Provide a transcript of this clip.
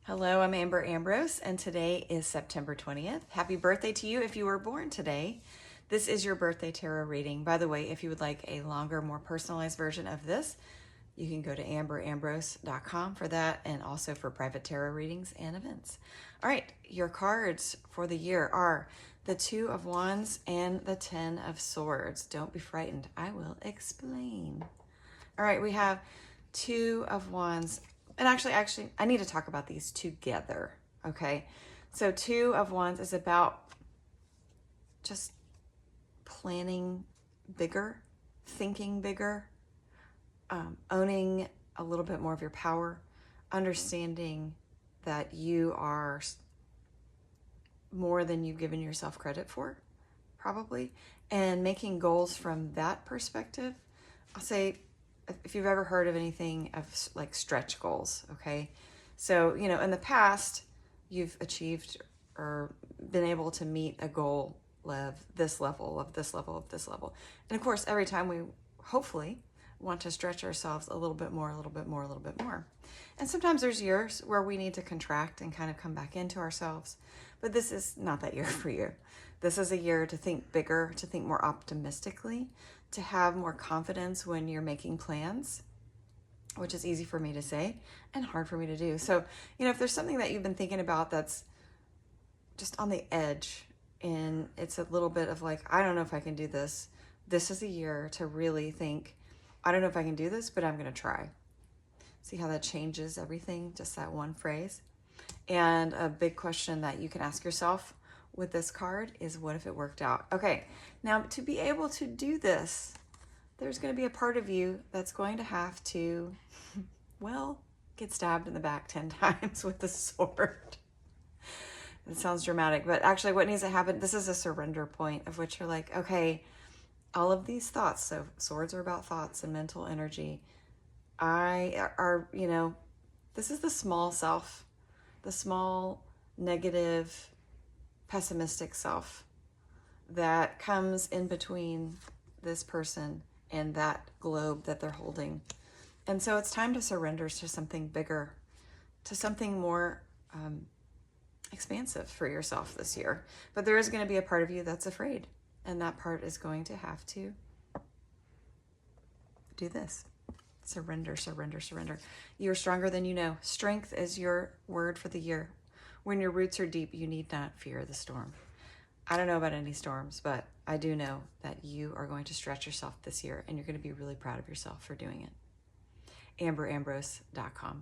Hello, I'm Amber Ambrose, and today is September 20th. Happy birthday to you if you were born today. This is your birthday tarot reading. By the way, if you would like a longer, more personalized version of this, you can go to amberambrose.com for that, and also for private tarot readings and events. All right, your cards for the year are the Two of Wands and the Ten of Swords. Don't be frightened. I will explain. All right, we have Two of Wands. And actually, I need to talk about these together, okay? So Two of Wands is about just planning bigger, thinking bigger, owning a little bit more of your power, understanding that you are more than you've given yourself credit for, probably, and making goals from that perspective. I'll say, if you've ever heard of anything of like stretch goals, okay? So, you know, in the past, you've achieved or been able to meet a goal of this level, of this level, of this level. And of course, every time we hopefully want to stretch ourselves a little bit more, a little bit more, a little bit more. And sometimes there's years where we need to contract and kind of come back into ourselves. But this is not that year for you. This is a year to think bigger, to think more optimistically, to have more confidence when you're making plans, which is easy for me to say and hard for me to do. So, you know, if there's something that you've been thinking about that's just on the edge and it's a little bit of like, I don't know if I can do this, this is a year to really think, I don't know if I can do this, but I'm going to try. See how that changes everything, just that one phrase. And a big question that you can ask yourself with this card is, what if it worked out? Okay, now to be able to do this, there's going to be a part of you that's going to have to, well, get stabbed in the back 10 times with a sword. It sounds dramatic, but actually what needs to happen, this is a surrender point of which you're like, okay, all of these thoughts, so swords are about thoughts and mental energy, you know, this is the small self, the small, negative, pessimistic self that comes in between this person and that globe that they're holding. And so it's time to surrender to something bigger, to something more expansive for yourself this year. But there is going to be a part of you that's afraid, and that part is going to have to do this. Surrender, surrender, surrender. You're stronger than you know. Strength is your word for the year. When your roots are deep, you need not fear the storm. I don't know about any storms, but I do know that you are going to stretch yourself this year, and you're going to be really proud of yourself for doing it. amberambrose.com